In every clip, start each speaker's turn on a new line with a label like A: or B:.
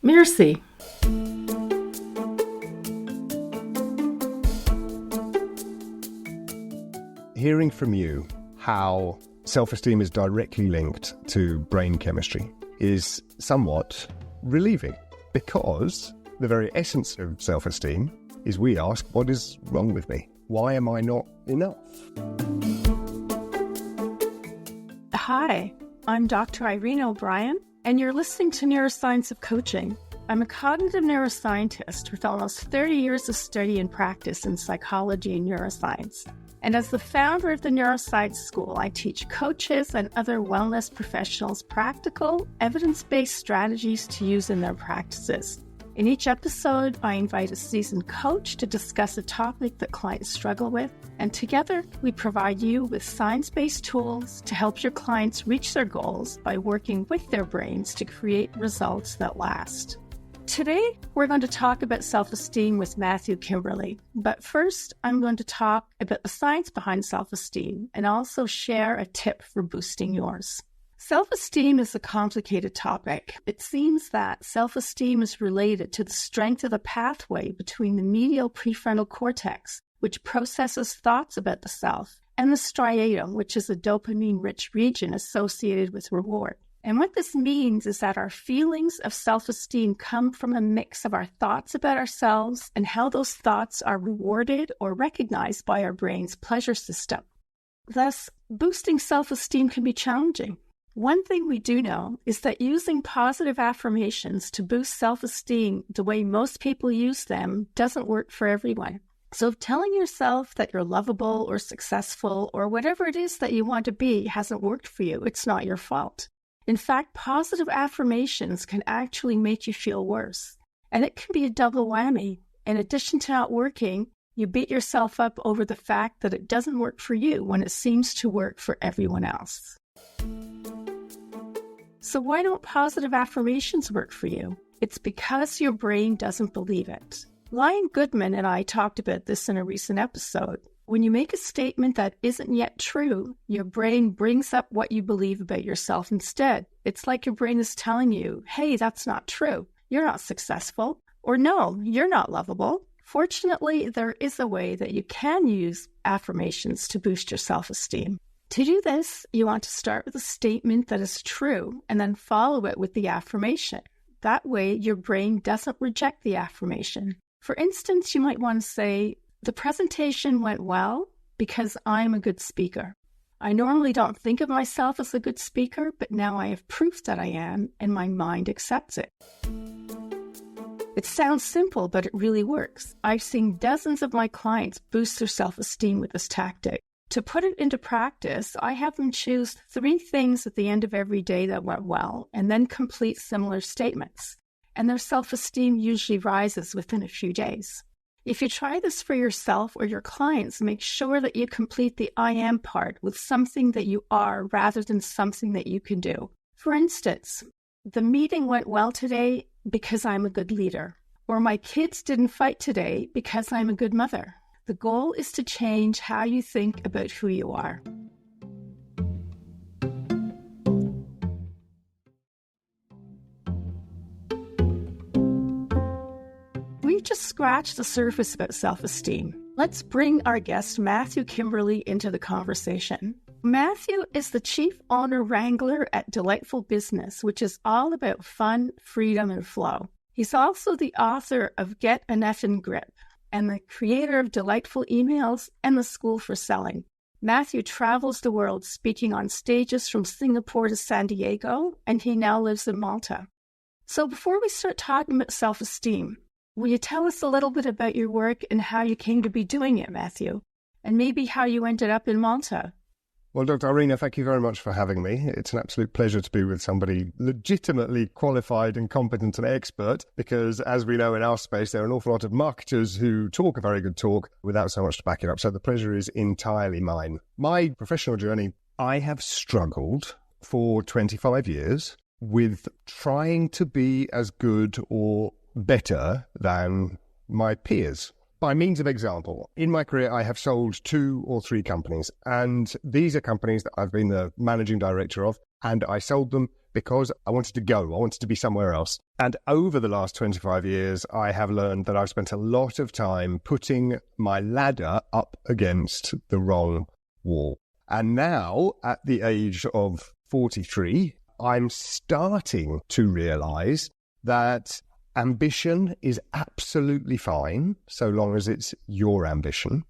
A: Mirasee.
B: Hearing from you how self-esteem is directly linked to brain chemistry is somewhat relieving, because the very essence of self-esteem is we ask, what is wrong with me? Why am I not enough?
A: Hi, I'm Dr. Irena O'Brien, and you're listening to Neuroscience of Coaching. I'm a cognitive neuroscientist with almost 30 years of study and practice in psychology and neuroscience. And as the founder of the Neuroscience School, I teach coaches and other wellness professionals practical, evidence-based strategies to use in their practices. In each episode, I invite a seasoned coach to discuss a topic that clients struggle with, and together we provide you with science-based tools to help your clients reach their goals by working with their brains to create results that last. Today, we're going to talk about self-esteem with Matthew Kimberley. But first, I'm going to talk about the science behind self-esteem and also share a tip for boosting yours. Self-esteem is a complicated topic. It seems that self-esteem is related to the strength of the pathway between the medial prefrontal cortex, which processes thoughts about the self, and the striatum, which is a dopamine-rich region associated with reward. And what this means is that our feelings of self-esteem come from a mix of our thoughts about ourselves and how those thoughts are rewarded or recognized by our brain's pleasure system. Thus, boosting self-esteem can be challenging. One thing we do know is that using positive affirmations to boost self-esteem the way most people use them doesn't work for everyone. So if telling yourself that you're lovable or successful or whatever it is that you want to be hasn't worked for you, it's not your fault. In fact, positive affirmations can actually make you feel worse. And it can be a double whammy. In addition to not working, you beat yourself up over the fact that it doesn't work for you when it seems to work for everyone else. So why don't positive affirmations work for you? It's because your brain doesn't believe it. Lion Goodman and I talked about this in a recent episode. When you make a statement that isn't yet true, your brain brings up what you believe about yourself instead. It's like your brain is telling you, hey, that's not true. You're not successful. Or no, you're not lovable. Fortunately, there is a way that you can use affirmations to boost your self-esteem. To do this, you want to start with a statement that is true and then follow it with the affirmation. That way, your brain doesn't reject the affirmation. For instance, you might want to say, the presentation went well because I'm a good speaker. I normally don't think of myself as a good speaker, but now I have proof that I am, and my mind accepts it. It sounds simple, but it really works. I've seen dozens of my clients boost their self-esteem with this tactic. To put it into practice, I have them choose 3 things at the end of every day that went well, and then complete similar statements. And their self-esteem usually rises within a few days. If you try this for yourself or your clients, make sure that you complete the I am part with something that you are rather than something that you can do. For instance, the meeting went well today because I'm a good leader. Or my kids didn't fight today because I'm a good mother. The goal is to change how you think about who you are. We've just scratched the surface about self-esteem. Let's bring our guest Matthew Kimberley into the conversation. Matthew is the Chief Owner Wrangler at Delightful Business, which is all about fun, freedom, and flow. He's also the author of Get an Effin' Grip and the creator of Delightful Emails and the School for Selling. Matthew travels the world speaking on stages from Singapore to San Diego, and he now lives in Malta. So before we start talking about self-esteem, will you tell us a little bit about your work and how you came to be doing it, Matthew? And maybe how you ended up in Malta?
B: Well, Dr. Irena, thank you very much for having me. It's an absolute pleasure to be with somebody legitimately qualified and competent and expert, because as we know in our space, there are an awful lot of marketers who talk a very good talk without so much to back it up. So the pleasure is entirely mine. My professional journey, I have struggled for 25 years with trying to be as good or better than my peers. By means of example, in my career, I have sold 2 or 3 companies, and these are companies that I've been the managing director of, and I sold them because I wanted to go. I wanted to be somewhere else. And over the last 25 years, I have learned that I've spent a lot of time putting my ladder up against the wrong wall. And now, at the age of 43, I'm starting to realize that ambition is absolutely fine, so long as it's your ambition.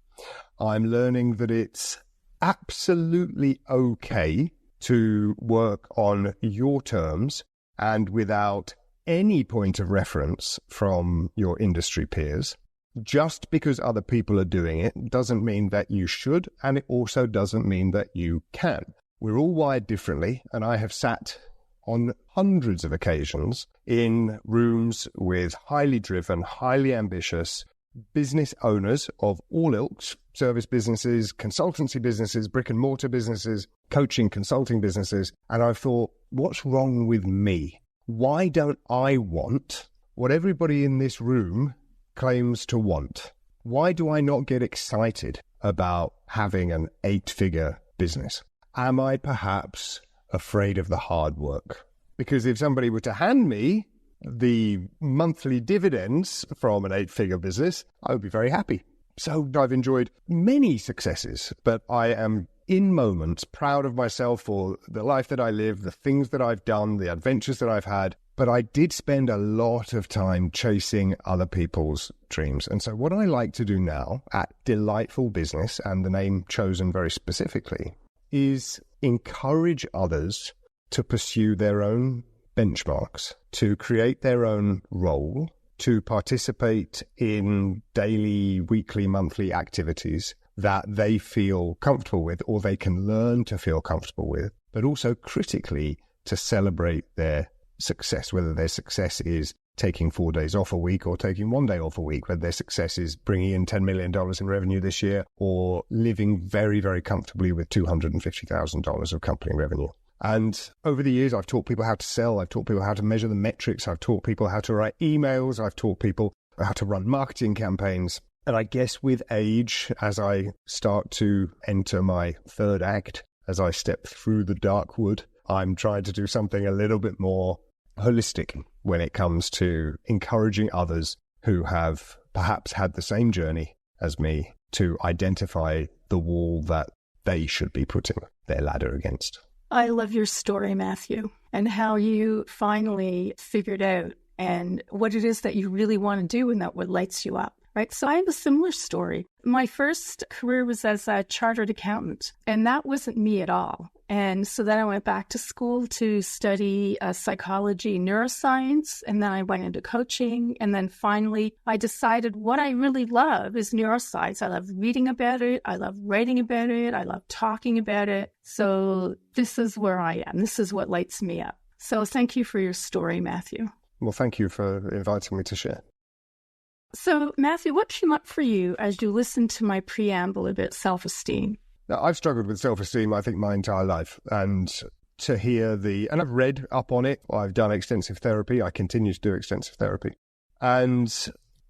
B: I'm learning that it's absolutely okay to work on your terms and without any point of reference from your industry peers. Just because other people are doing it doesn't mean that you should, and it also doesn't mean that you can. We're all wired differently, and I have sat on hundreds of occasions in rooms with highly driven, highly ambitious business owners of all ilks, service businesses, consultancy businesses, brick and mortar businesses, coaching, consulting businesses, and I've thought, what's wrong with me? Why don't I want what everybody in this room claims to want? Why do I not get excited about having an 8-figure business? Am I perhaps afraid of the hard work? Because if somebody were to hand me the monthly dividends from an 8-figure business, I would be very happy. So I've enjoyed many successes, but I am in moments proud of myself for the life that I live, the things that I've done, the adventures that I've had. But I did spend a lot of time chasing other people's dreams. And so what I like to do now at Delightful Business, and the name chosen very specifically, is encourage others to pursue their own benchmarks, to create their own role, to participate in daily, weekly, monthly activities that they feel comfortable with or they can learn to feel comfortable with, but also critically to celebrate their success, whether their success is taking 4 days off a week or taking 1 day off a week, whether their success is bringing in $10 million in revenue this year or living very, very comfortably with $250,000 of company revenue. And over the years, I've taught people how to sell. I've taught people how to measure the metrics. I've taught people how to write emails. I've taught people how to run marketing campaigns. And I guess with age, as I start to enter my third act, as I step through the dark wood, I'm trying to do something a little bit more holistic when it comes to encouraging others who have perhaps had the same journey as me to identify the wall that they should be putting their ladder against.
A: I love your story, Matthew, and how you finally figured out and what it is that you really want to do and that what lights you up, right? So I have a similar story. My first career was as a chartered accountant, and that wasn't me at all. And so then I went back to school to study psychology, neuroscience, and then I went into coaching. And then finally, I decided what I really love is neuroscience. I love reading about it. I love writing about it. I love talking about it. So this is where I am. This is what lights me up. So thank you for your story, Matthew.
B: Well, thank you for inviting me to share.
A: So, Matthew, what came up for you as you listened to my preamble about self-esteem?
B: Now, I've struggled with self-esteem, I think, my entire life. And to hear and I've read up on it. I've done extensive therapy. I continue to do extensive therapy. And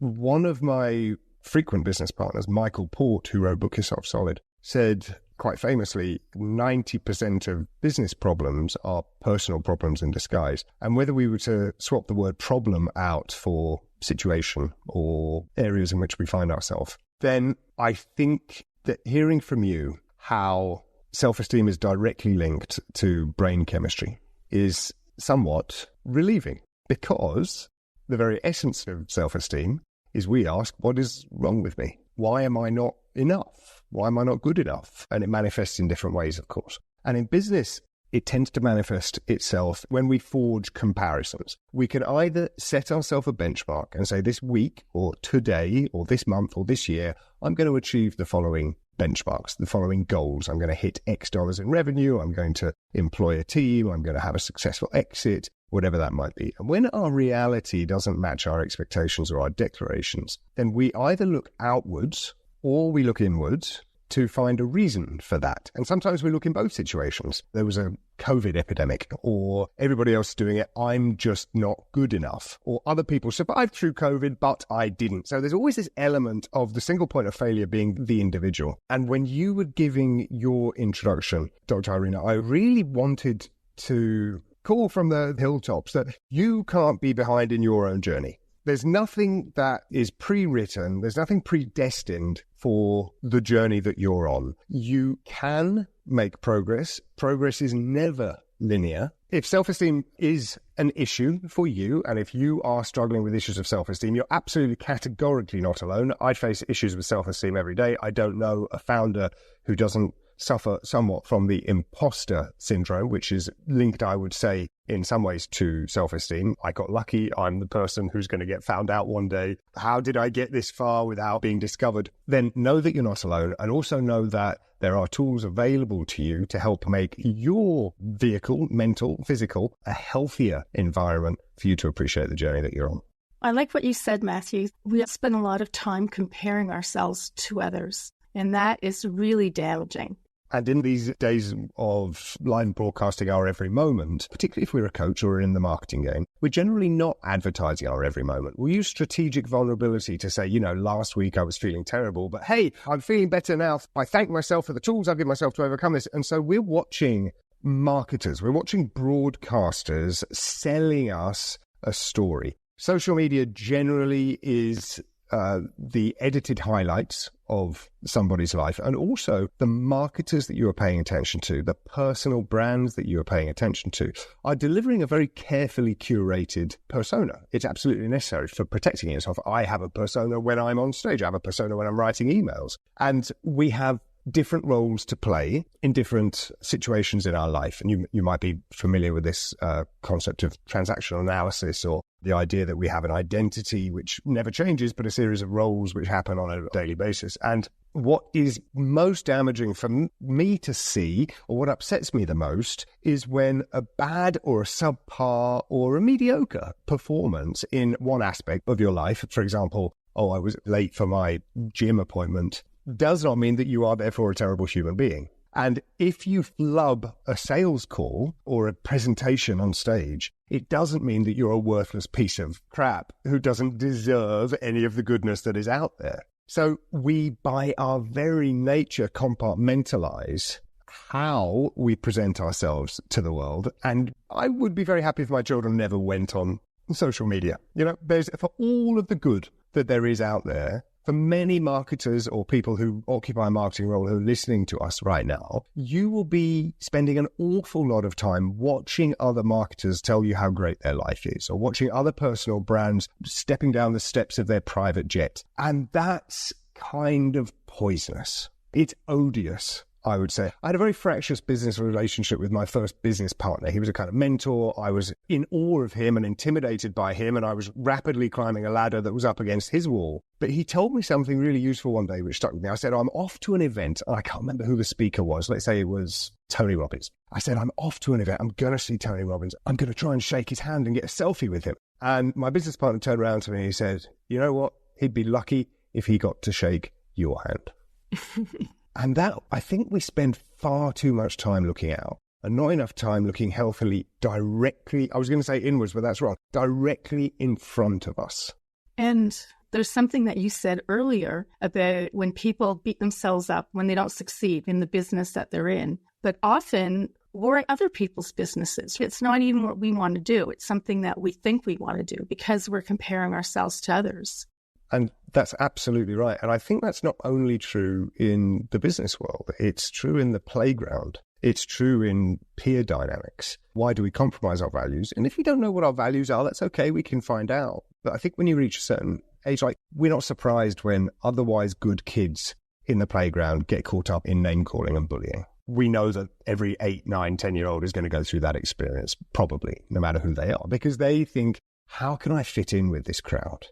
B: one of my frequent business partners, Michael Port, who wrote Book Yourself Solid, said quite famously, 90% of business problems are personal problems in disguise. And whether we were to swap the word problem out for situation or areas in which we find ourselves, then I think that hearing from you how self-esteem is directly linked to brain chemistry is somewhat relieving, because the very essence of self-esteem is we ask, what is wrong with me? Why am I not enough? Why am I not good enough? And it manifests in different ways, of course. And in business, it tends to manifest itself when we forge comparisons. We can either set ourselves a benchmark and say this week or today or this month or this year, I'm going to achieve the following benchmarks, the following goals. I'm going to hit X dollars in revenue. I'm going to employ a team. I'm going to have a successful exit, whatever that might be. And when our reality doesn't match our expectations or our declarations, then we either look outwards or we look inwards to find a reason for that. And sometimes we look in both situations. There was a COVID epidemic, or everybody else is doing it, I'm just not good enough. Or other people survived through COVID, but I didn't. So there's always this element of the single point of failure being the individual. And when you were giving your introduction, Dr. Irena, I really wanted to call from the hilltops that you can't be behind in your own journey. There's nothing that is pre-written. There's nothing predestined for the journey that you're on. You can make progress. Progress is never linear. If self-esteem is an issue for you, and if you are struggling with issues of self-esteem, you're absolutely categorically not alone. I face issues with self-esteem every day. I don't know a founder who doesn't suffer somewhat from the imposter syndrome, which is linked, I would say, in some ways to self-esteem. I got lucky. I'm the person who's going to get found out one day. How did I get this far without being discovered? Then know that you're not alone, and also know that there are tools available to you to help make your vehicle, mental, physical, a healthier environment for you to appreciate the journey that you're on.
A: I like what you said, Matthew. We spend a lot of time comparing ourselves to others, and that is really damaging.
B: And in these days of live broadcasting our every moment, particularly if we're a coach or in the marketing game, we're generally not advertising our every moment. We'll use strategic vulnerability to say, last week I was feeling terrible, but hey, I'm feeling better now. I thank myself for the tools I've given myself to overcome this. And so we're watching marketers, we're watching broadcasters selling us a story. Social media generally is the edited highlights of somebody's life, and also the marketers that you are paying attention to, the personal brands that you are paying attention to, are delivering a very carefully curated persona. It's absolutely necessary for protecting yourself. I have a persona when I'm on stage. I have a persona when I'm writing emails. And we have different roles to play in different situations in our life. And you might be familiar with this concept of transactional analysis, or the idea that we have an identity which never changes, but a series of roles which happen on a daily basis. And what is most damaging for me to see, or what upsets me the most, is when a bad or a subpar or a mediocre performance in one aspect of your life, for example, I was late for my gym appointment, does not mean that you are therefore a terrible human being. And if you flub a sales call or a presentation on stage, it doesn't mean that you're a worthless piece of crap who doesn't deserve any of the goodness that is out there. So we, by our very nature, compartmentalize how we present ourselves to the world. And I would be very happy if my children never went on social media. There's, for all of the good that there is out there, for many marketers or people who occupy a marketing role who are listening to us right now, you will be spending an awful lot of time watching other marketers tell you how great their life is, or watching other personal brands stepping down the steps of their private jet. And that's kind of poisonous. It's odious, I would say. I had a very fractious business relationship with my first business partner. He was a kind of mentor. I was in awe of him and intimidated by him, and I was rapidly climbing a ladder that was up against his wall. But he told me something really useful one day which stuck with me. I said, I'm off to an event, and I can't remember who the speaker was. Let's say it was Tony Robbins. I said, I'm off to an event. I'm going to see Tony Robbins. I'm going to try and shake his hand and get a selfie with him. And my business partner turned around to me and he said, you know what? He'd be lucky if he got to shake your hand. And that, I think we spend far too much time looking out and not enough time looking healthily directly, I was going to say inwards, but that's wrong, directly in front of us.
A: And there's something that you said earlier about when people beat themselves up when they don't succeed in the business that they're in. But often we're in other people's businesses. It's not even what we want to do. It's something that we think we want to do because we're comparing ourselves to others.
B: And that's absolutely right. And I think that's not only true in the business world. It's true in the playground. It's true in peer dynamics. Why do we compromise our values? And if we don't know what our values are, that's okay. We can find out. But I think when you reach a certain age, we're not surprised when otherwise good kids in the playground get caught up in name calling and bullying. We know that every 8, 9, 10-year-old is going to go through that experience, probably, no matter who they are, because they think, how can I fit in with this crowd?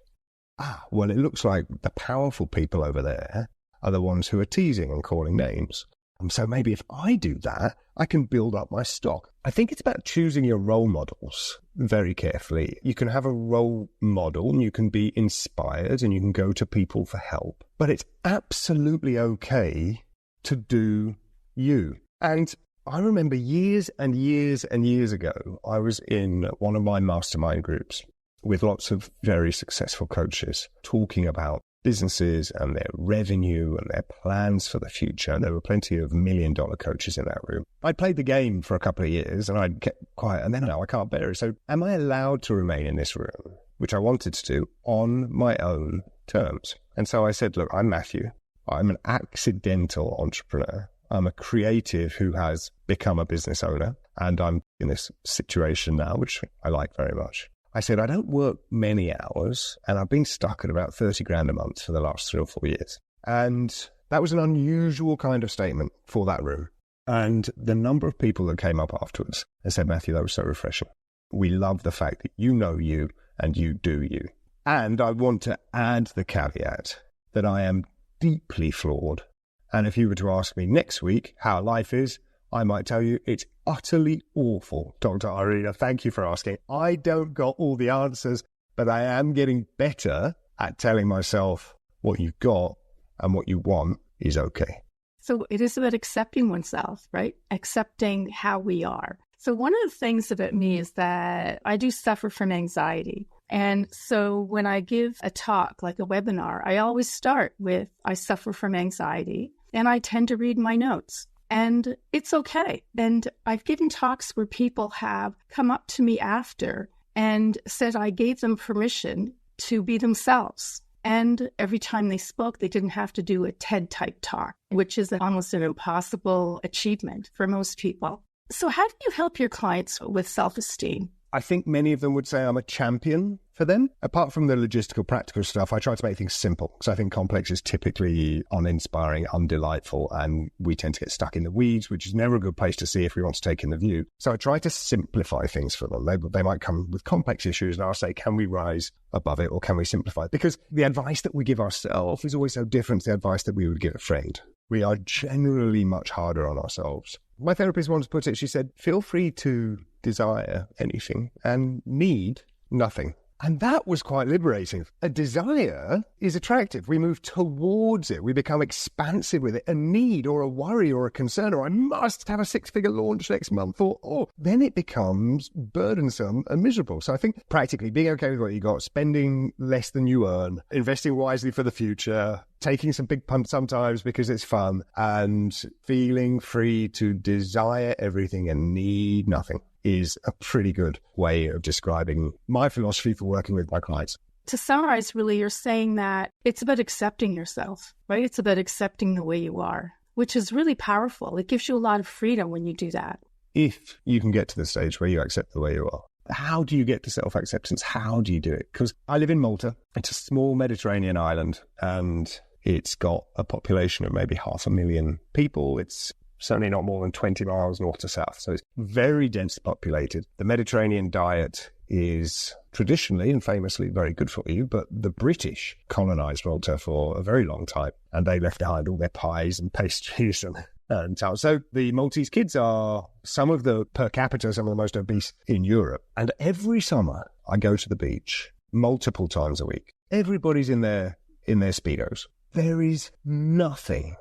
B: Well, it looks like the powerful people over there are the ones who are teasing and calling names. So maybe if I do that, I can build up my stock. I think it's about choosing your role models very carefully. You can have a role model and you can be inspired and you can go to people for help. But it's absolutely okay to do you. And I remember years and years and years ago, I was in one of my mastermind groups with lots of very successful coaches talking about businesses and their revenue and their plans for the future. And there were plenty of $1 million coaches in that room. I played the game for a couple of years and I'd kept quiet, and then no, I can't bear it. So am I allowed to remain in this room, which I wanted to do, on my own terms? And so I said, look, I'm Matthew. I'm an accidental entrepreneur. I'm a creative who has become a business owner, and I'm in this situation now, which I like very much. I said, I don't work many hours, and I've been stuck at about 30 grand a month for the last 3 or 4 years. And that was an unusual kind of statement for that room. And the number of people that came up afterwards and said, Matthew, that was so refreshing. We love the fact that you know you and you do you. And I want to add the caveat that I am deeply flawed. And if you were to ask me next week how life is, I might tell you it's utterly awful. Dr. Irena, thank you for asking. I don't got all the answers, but I am getting better at telling myself what you've got and what you want is okay.
A: So it is about accepting oneself, right? Accepting how we are. So one of the things about me is that I do suffer from anxiety. And so when I give a talk, like a webinar, I always start with, I suffer from anxiety, and I tend to read my notes. And it's okay. And I've given talks where people have come up to me after and said I gave them permission to be themselves. And every time they spoke, they didn't have to do a TED-type talk, which is almost an impossible achievement for most people. So how do you help your clients with self-esteem?
B: I think many of them would say I'm a champion for them. Apart from the logistical, practical stuff, I try to make things simple because I think complex is typically uninspiring, undelightful, and we tend to get stuck in the weeds, which is never a good place to see if we want to take in the view. So I try to simplify things for them. They might come with complex issues and I'll say, can we rise above it or can we simplify it? Because the advice that we give ourselves is always so different to the advice that we would give a friend. We are generally much harder on ourselves. My therapist once put it, she said, feel free to desire anything and need nothing. And that was quite liberating. A desire is attractive. We move towards it. We become expansive with it. A need or a worry or a concern, or I must have a 6-figure launch next month, or then it becomes burdensome and miserable. So I think practically being okay with what you got, spending less than you earn, investing wisely for the future, taking some big punts sometimes because it's fun, and feeling free to desire everything and need nothing is a pretty good way of describing my philosophy for working with my clients.
A: To summarize, really, you're saying that it's about accepting yourself, right? It's about accepting the way you are, which is really powerful. It gives you a lot of freedom when you do that.
B: If you can get to the stage where you accept the way you are, how do you get to self-acceptance? How do you do it? Because I live in Malta. It's a small Mediterranean island, and it's got a population of maybe 500,000 people. It's certainly not more than 20 miles north to south. So it's very densely populated. The Mediterranean diet is traditionally and famously very good for you, but the British colonized Malta for a very long time, and they left behind all their pies and pastries and so on. So the Maltese kids are some of the per capita, some of the most obese in Europe. And every summer I go to the beach multiple times a week. Everybody's in their Speedos. There is nothing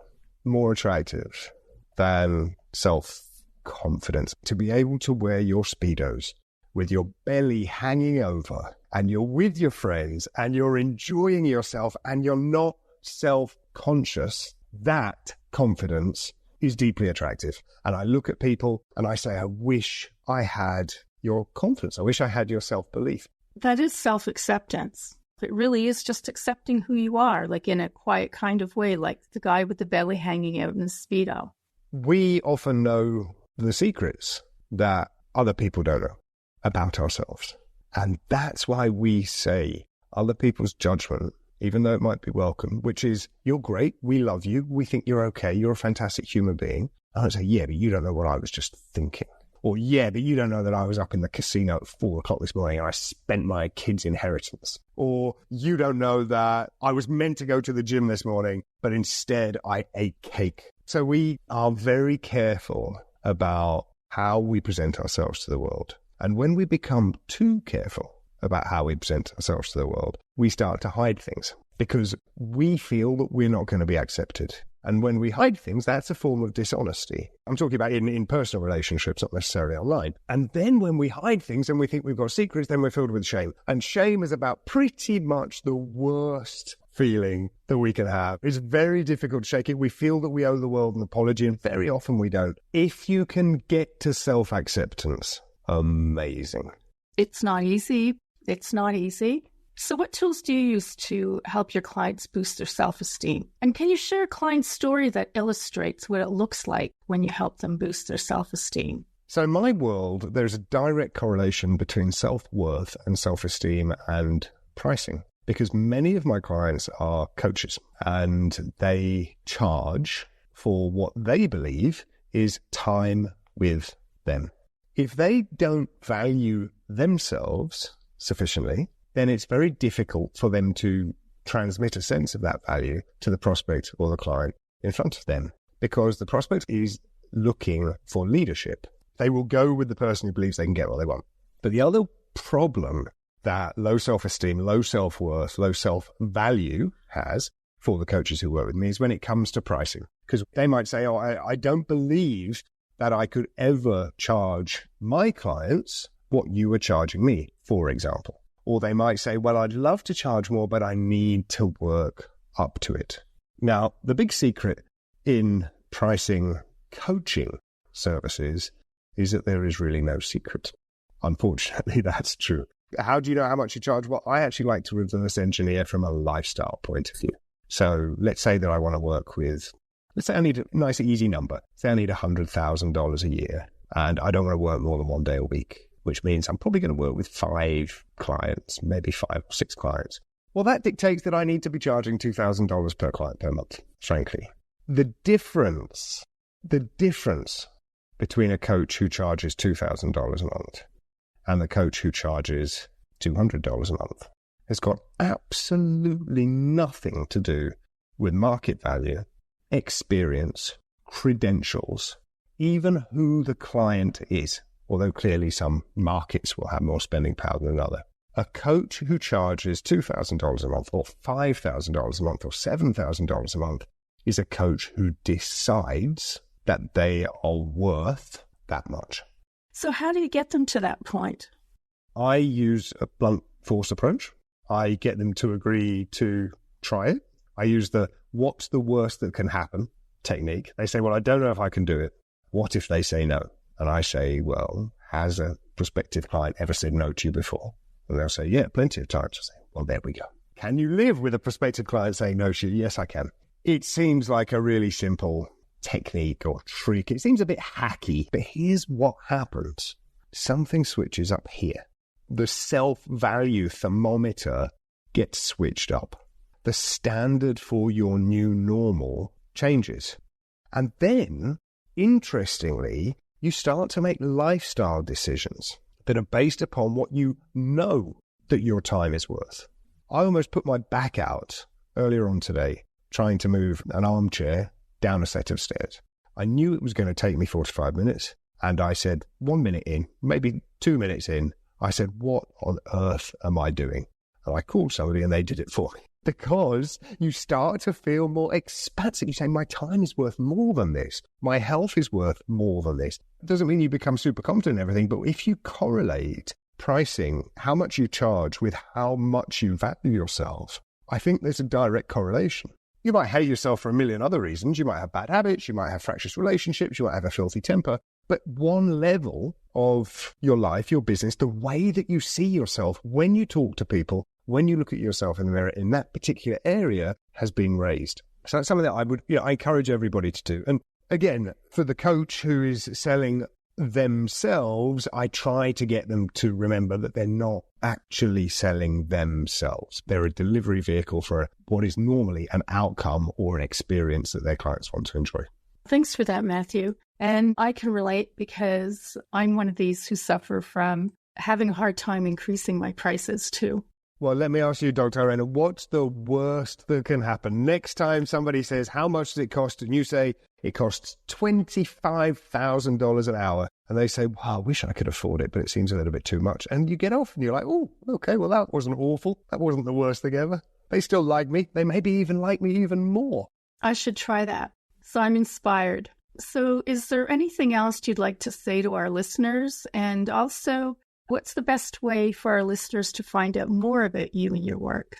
B: more attractive than self-confidence. To be able to wear your Speedos with your belly hanging over and you're with your friends and you're enjoying yourself and you're not self-conscious, that confidence is deeply attractive. And I look at people and I say, I wish I had your confidence. I wish I had your self-belief.
A: That is self-acceptance. It really is just accepting who you are, like in a quiet kind of way, like the guy with the belly hanging out in his Speedo.
B: We often know the secrets that other people don't know about ourselves. And that's why we say other people's judgment, even though it might be welcome, which is, you're great, we love you, we think you're okay, you're a fantastic human being. I don't say, yeah, but you don't know what I was just thinking. Or, yeah, but you don't know that I was up in the casino at 4 o'clock this morning and I spent my kid's inheritance. Or, you don't know that I was meant to go to the gym this morning, but instead I ate cake. So we are very careful about how we present ourselves to the world. And when we become too careful about how we present ourselves to the world, we start to hide things because we feel that we're not going to be accepted. And when we hide things, that's a form of dishonesty. I'm talking about in personal relationships, not necessarily online. And then when we hide things and we think we've got secrets, then we're filled with shame. And shame is about pretty much the worst feeling that we can have. It's very difficult to shake it. We feel that we owe the world an apology, and very often we don't. If you can get to self-acceptance, amazing.
A: It's not easy. It's not easy. So what tools do you use to help your clients boost their self-esteem? And can you share a client story that illustrates what it looks like when you help them boost their self-esteem?
B: So in my world, there's a direct correlation between self-worth and self-esteem and pricing, because many of my clients are coaches and they charge for what they believe is time with them. If they don't value themselves sufficiently, then it's very difficult for them to transmit a sense of that value to the prospect or the client in front of them, because the prospect is looking for leadership. They will go with the person who believes they can get what they want. But the other problem that low self-esteem, low self-worth, low self-value has for the coaches who work with me is when it comes to pricing. Because they might say, oh, I don't believe that I could ever charge my clients what you were charging me, for example. Or they might say, well, I'd love to charge more, but I need to work up to it. Now, the big secret in pricing coaching services is that there is really no secret. Unfortunately, that's true. How do you know how much you charge? Well, I actually like to reverse engineer from a lifestyle point of view. So let's say that I want to work with, let's say I need a nice, easy number. Say I need $100,000 a year, and I don't want to work more than 1 day a week, which means I'm probably going to work with 5 clients, maybe 5 or 6 clients. Well, that dictates that I need to be charging $2,000 per client per month, frankly. The difference between a coach who charges $2,000 a month and the coach who charges $200 a month has got absolutely nothing to do with market value, experience, credentials, even who the client is, although clearly some markets will have more spending power than another. A coach who charges $2,000 a month or $5,000 a month or $7,000 a month is a coach who decides that they are worth that much.
A: So how do you get them to that point?
B: I use a blunt force approach. I get them to agree to try it. I use the what's the worst that can happen technique. They say, well, I don't know if I can do it. What if they say no? And I say, well, has a prospective client ever said no to you before? And they'll say, yeah, plenty of times. I say, well, there we go. Can you live with a prospective client saying no to you? Yes, I can. It seems like a really simple technique or trick. It seems a bit hacky, but here's what happens. Something switches up here. The self-value thermometer gets switched up. The standard for your new normal changes. And then, interestingly, you start to make lifestyle decisions that are based upon what you know that your time is worth. I almost put my back out earlier on today trying to move an armchair down a set of stairs. I knew it was going to take me 45 minutes, and I said 1 minute in, maybe 2 minutes in, I said, what on earth am I doing? And I called somebody and they did it for me. Because you start to feel more expansive. You say, my time is worth more than this. My health is worth more than this. It doesn't mean you become super competent in everything, but if you correlate pricing, how much you charge with how much you value yourself, I think there's a direct correlation. You might hate yourself for a million other reasons. You might have bad habits. You might have fractious relationships. You might have a filthy temper. But one level of your life, your business, the way that you see yourself when you talk to people, when you look at yourself in the mirror in that particular area has been raised. So that's something that I encourage everybody to do. And again, for the coach who is selling themselves, I try to get them to remember that they're not actually selling themselves. They're a delivery vehicle for what is normally an outcome or an experience that their clients want to enjoy.
A: Thanks for that, Matthew. And I can relate because I'm one of these who suffer from having a hard time increasing my prices too.
B: Well, let me ask you, Dr. Irena, what's the worst that can happen? Next time somebody says, how much does it cost? And you say, it costs $25,000 an hour. And they say, wow, I wish I could afford it, but it seems a little bit too much. And you get off and you're like, oh, okay, well, that wasn't awful. That wasn't the worst thing ever. They still like me. They maybe even like me even more.
A: I should try that. So I'm inspired. So is there anything else you'd like to say to our listeners? And also, what's the best way for our listeners to find out more about you and your work?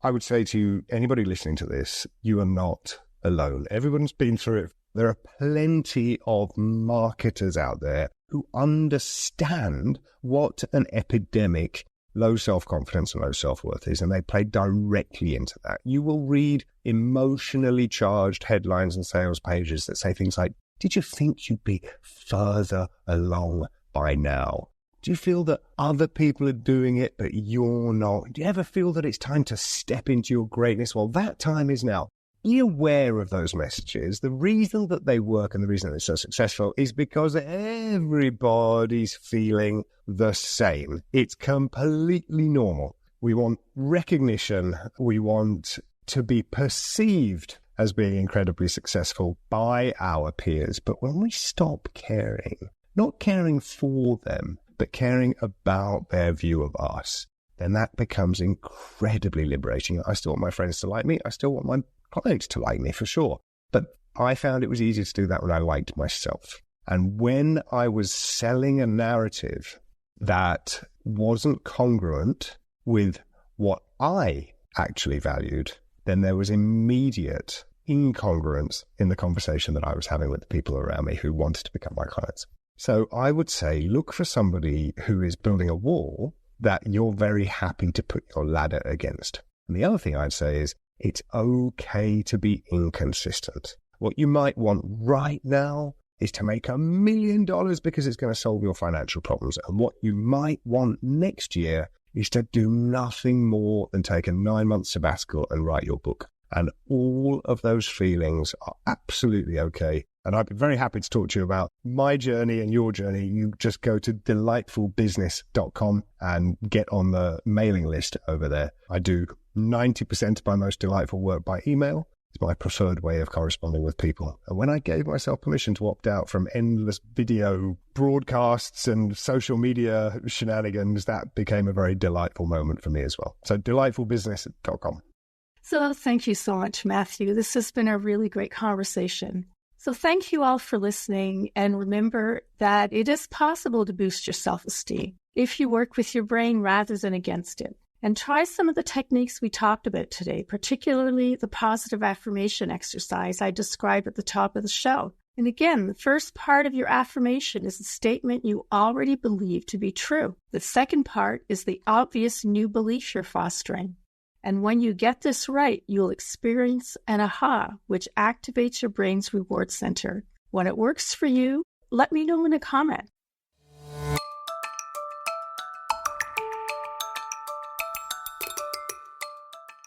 B: I would say to you, anybody listening to this, you are not alone. Everyone's been through it. There are plenty of marketers out there who understand what an epidemic low self-confidence and low self-worth is, and they play directly into that. You will read emotionally charged headlines and sales pages that say things like, did you think you'd be further along by now? Do you feel that other people are doing it, but you're not? Do you ever feel that it's time to step into your greatness? Well, that time is now. Be aware of those messages. The reason that they work and the reason that they're so successful is because everybody's feeling the same. It's completely normal. We want recognition. We want to be perceived as being incredibly successful by our peers. But when we stop caring, not caring for them, but caring about their view of us, then that becomes incredibly liberating. I still want my friends to like me. I still want my clients to like me, for sure. But I found it was easier to do that when I liked myself. And when I was selling a narrative that wasn't congruent with what I actually valued, then there was immediate incongruence in the conversation that I was having with the people around me who wanted to become my clients. So I would say, look for somebody who is building a wall that you're very happy to put your ladder against. And the other thing I'd say is, it's okay to be inconsistent. What you might want right now is to make $1 million because it's going to solve your financial problems. And what you might want next year is to do nothing more than take a 9-month sabbatical and write your book. And all of those feelings are absolutely okay. And I'd be very happy to talk to you about my journey and your journey. You just go to delightfulbusiness.com and get on the mailing list over there. I do 90% of my most delightful work by email. It's my preferred way of corresponding with people. And when I gave myself permission to opt out from endless video broadcasts and social media shenanigans, that became a very delightful moment for me as well. So delightfulbusiness.com.
A: So thank you so much, Matthew. This has been a really great conversation. So thank you all for listening. And remember that it is possible to boost your self-esteem if you work with your brain rather than against it. And try some of the techniques we talked about today, particularly the positive affirmation exercise I described at the top of the show. And again, the first part of your affirmation is a statement you already believe to be true. The second part is the obvious new belief you're fostering. And when you get this right, you'll experience an aha, which activates your brain's reward center. When it works for you, let me know in a comment.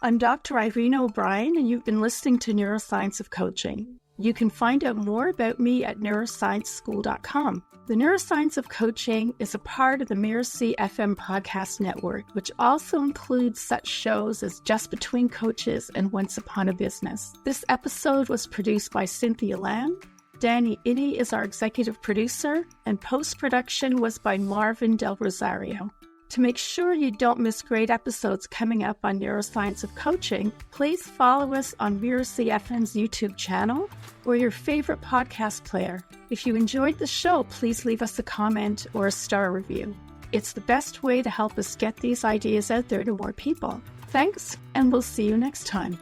A: I'm Dr. Irena O'Brien, and you've been listening to Neuroscience of Coaching. You can find out more about me at neuroscienceschool.com. The Neuroscience of Coaching is a part of the Mirasee FM podcast network, which also includes such shows as Just Between Coaches and Once Upon a Business. This episode was produced by Cynthia Lamb. Danny Itty is our executive producer, and post-production was by Marvin Del Rosario. To make sure you don't miss great episodes coming up on Neuroscience of Coaching, please follow us on Mirasee FM's YouTube channel or your favorite podcast player. If you enjoyed the show, please leave us a comment or a star review. It's the best way to help us get these ideas out there to more people. Thanks, and we'll see you next time.